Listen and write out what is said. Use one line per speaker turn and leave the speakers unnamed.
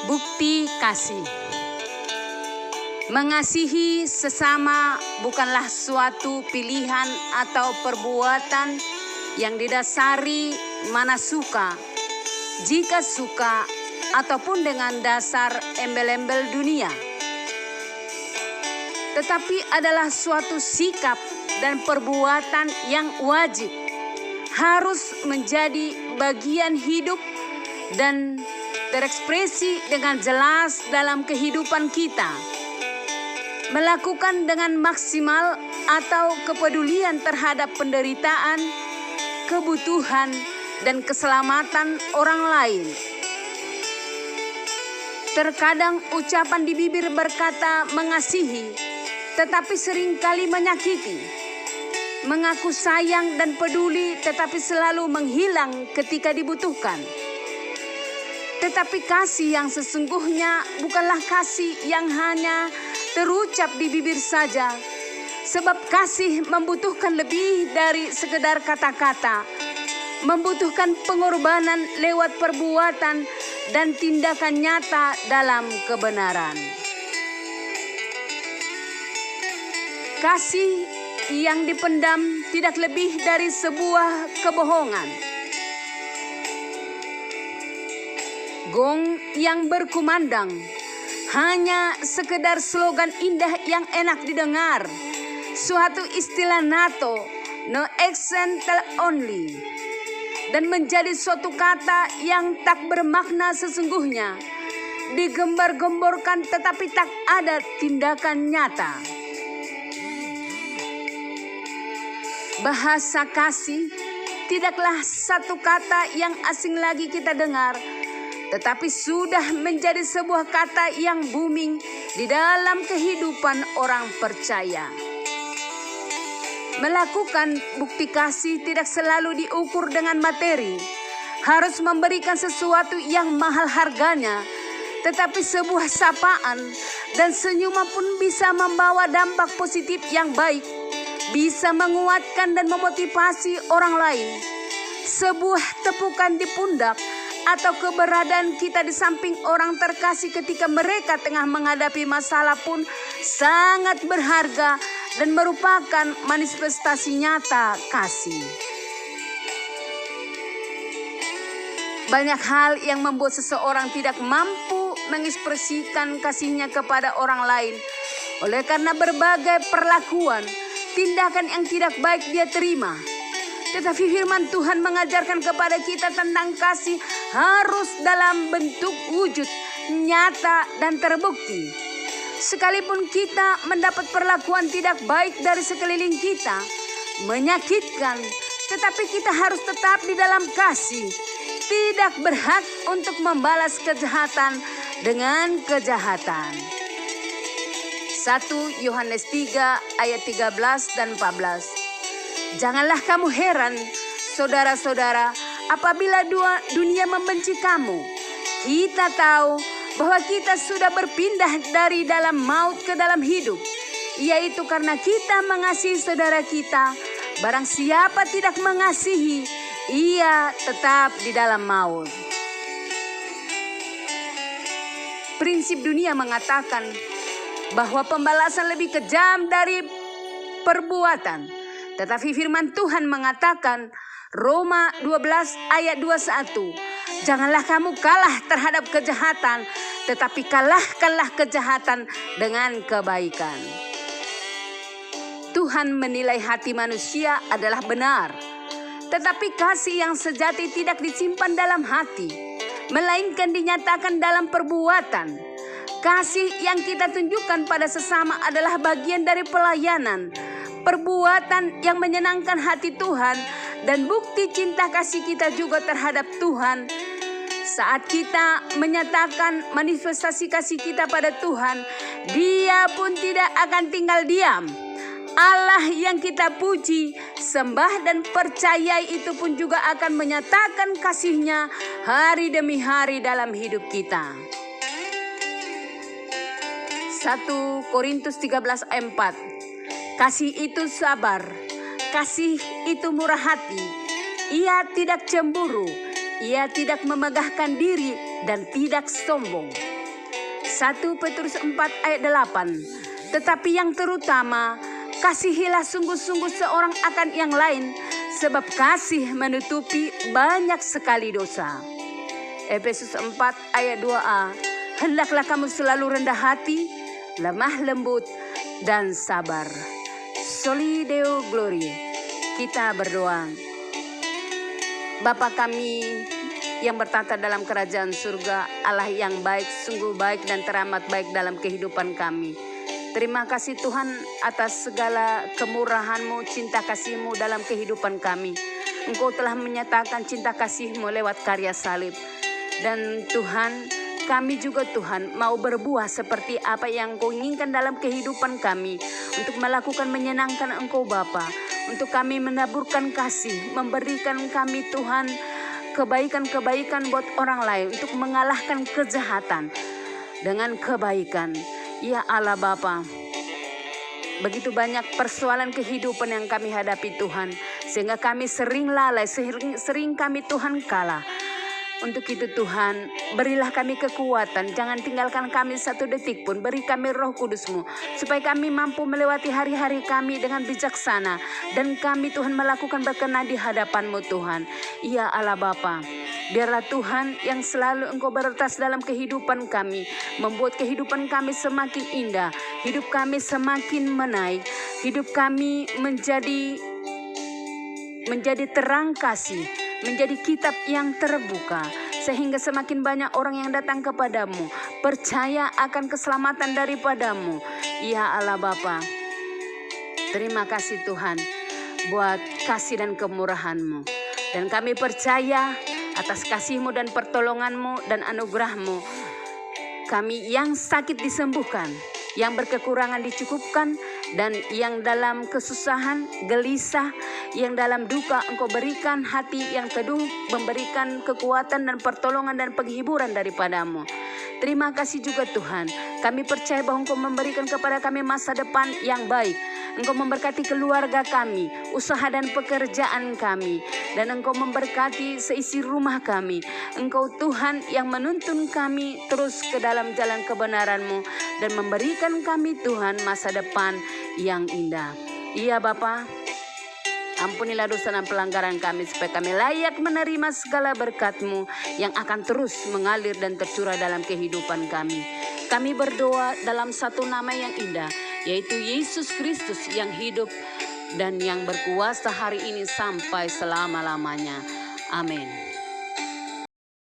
Bukti kasih. Mengasihi sesama bukanlah suatu pilihan atau perbuatan yang didasari mana suka, jika suka, ataupun dengan dasar embel-embel dunia. Tetapi adalah suatu sikap dan perbuatan yang wajib, harus menjadi bagian hidup dan terekspresi dengan jelas dalam kehidupan kita. Melakukan dengan maksimal atau kepedulian terhadap penderitaan, kebutuhan, dan keselamatan orang lain. Terkadang ucapan di bibir berkata mengasihi, tetapi seringkali menyakiti. Mengaku sayang dan peduli, tetapi selalu menghilang ketika dibutuhkan. Tetapi kasih yang sesungguhnya bukanlah kasih yang hanya terucap di bibir saja. Sebab kasih membutuhkan lebih dari sekedar kata-kata. Membutuhkan pengorbanan lewat perbuatan dan tindakan nyata dalam kebenaran. Kasih yang dipendam tidak lebih dari sebuah kebohongan. Gong yang berkumandang hanya sekedar slogan indah yang enak didengar. Suatu istilah NATO, no accent only. Dan menjadi suatu kata yang tak bermakna sesungguhnya. Digembar-gemborkan tetapi tak ada tindakan nyata. Bahasa kasih tidaklah satu kata yang asing lagi kita dengar, tetapi sudah menjadi sebuah kata yang booming di dalam kehidupan orang percaya. Melakukan bukti kasih tidak selalu diukur dengan materi, harus memberikan sesuatu yang mahal harganya, tetapi sebuah sapaan dan senyuman pun bisa membawa dampak positif yang baik, bisa menguatkan dan memotivasi orang lain. Sebuah tepukan di pundak atau keberadaan kita di samping orang terkasih ketika mereka tengah menghadapi masalah pun sangat berharga dan merupakan manifestasi nyata kasih. Banyak hal yang membuat seseorang tidak mampu mengekspresikan kasihnya kepada orang lain oleh karena berbagai perlakuan, tindakan yang tidak baik dia terima. Tetapi firman Tuhan mengajarkan kepada kita tentang kasih harus dalam bentuk wujud, nyata dan terbukti. Sekalipun kita mendapat perlakuan tidak baik dari sekeliling kita, menyakitkan, tetapi kita harus tetap di dalam kasih. Tidak berhak untuk membalas kejahatan dengan kejahatan. 1 Yohanes 3 ayat 13 dan 14. Janganlah kamu heran, saudara-saudara, apabila dunia membenci kamu. Kita tahu bahwa kita sudah berpindah dari dalam maut ke dalam hidup, yaitu karena kita mengasihi saudara kita. Barang siapa tidak mengasihi, ia tetap di dalam maut. Prinsip dunia mengatakan bahwa pembalasan lebih kejam dari perbuatan. Tetapi firman Tuhan mengatakan, Roma 12 ayat 21, janganlah kamu kalah terhadap kejahatan, tetapi kalahkanlah kejahatan dengan kebaikan. Tuhan menilai hati manusia adalah benar, tetapi kasih yang sejati tidak disimpan dalam hati, melainkan dinyatakan dalam perbuatan. Kasih yang kita tunjukkan pada sesama adalah bagian dari pelayanan, perbuatan yang menyenangkan hati Tuhan, dan bukti cinta kasih kita juga terhadap Tuhan. Saat kita menyatakan manifestasi kasih kita pada Tuhan, Dia pun tidak akan tinggal diam. Allah yang kita puji, sembah dan percayai itu pun juga akan menyatakan kasih-Nya hari demi hari dalam hidup kita. 1 Korintus 13 ayat 4. Kasih itu sabar, kasih itu murah hati, ia tidak cemburu, ia tidak memegahkan diri dan tidak sombong. 1 Petrus 4 ayat 8. Tetapi yang terutama, kasihilah sungguh-sungguh seorang akan yang lain, sebab kasih menutupi banyak sekali dosa. Efesus 4 ayat 2a. Hendaklah kamu selalu rendah hati, lemah lembut, dan sabar. Soli Deo Gloria. Kita berdoa. Bapa kami yang bertata dalam kerajaan surga, Allah yang baik, sungguh baik dan teramat baik dalam kehidupan kami. Terima kasih Tuhan atas segala kemurahan-Mu, cinta kasih-Mu dalam kehidupan kami. Engkau telah menyatakan cinta kasih-Mu lewat karya salib. Dan Tuhan, kami juga Tuhan mau berbuah seperti apa yang Engkau inginkan dalam kehidupan kami. Untuk melakukan menyenangkan Engkau Bapa. Untuk kami menaburkan kasih, memberikan kami Tuhan kebaikan-kebaikan buat orang lain. Untuk mengalahkan kejahatan dengan kebaikan. Ya Allah Bapa, begitu banyak persoalan kehidupan yang kami hadapi Tuhan. Sehingga kami sering lalai, sering kami Tuhan kalah. Untuk itu Tuhan, berilah kami kekuatan. Jangan tinggalkan kami satu detik pun. Beri kami Roh Kudus-Mu. Supaya kami mampu melewati hari-hari kami dengan bijaksana. Dan kami Tuhan melakukan berkenan di hadapan-Mu Tuhan. Ya Allah Bapa, biarlah Tuhan yang selalu Engkau bertas dalam kehidupan kami. Membuat kehidupan kami semakin indah. Hidup kami semakin menaik. Hidup kami menjadi terang kasih. Menjadi kitab yang terbuka. Sehingga semakin banyak orang yang datang kepadamu. Percaya akan keselamatan daripadamu. Ya Allah Bapa, terima kasih Tuhan. Buat kasih dan kemurahan-Mu. Dan kami percaya atas kasih-Mu dan pertolongan-Mu dan anugerah-Mu. Kami yang sakit disembuhkan. Yang berkekurangan dicukupkan. Dan yang dalam kesusahan, gelisah, yang dalam duka Engkau berikan hati yang teduh, memberikan kekuatan dan pertolongan dan penghiburan daripada-Mu. Terima kasih juga Tuhan. Kami percaya bahwa Engkau memberikan kepada kami masa depan yang baik. Engkau memberkati keluarga kami, usaha dan pekerjaan kami. Dan Engkau memberkati seisi rumah kami. Engkau Tuhan yang menuntun kami terus ke dalam jalan kebenaran-Mu. Dan memberikan kami Tuhan masa depan yang indah. Iya Bapa, ampunilah dosa dan pelanggaran kami supaya kami layak menerima segala berkat-Mu yang akan terus mengalir dan tercurah dalam kehidupan kami. Kami berdoa dalam satu nama yang indah, yaitu Yesus Kristus yang hidup dan yang berkuasa hari ini sampai selama-lamanya. Amin.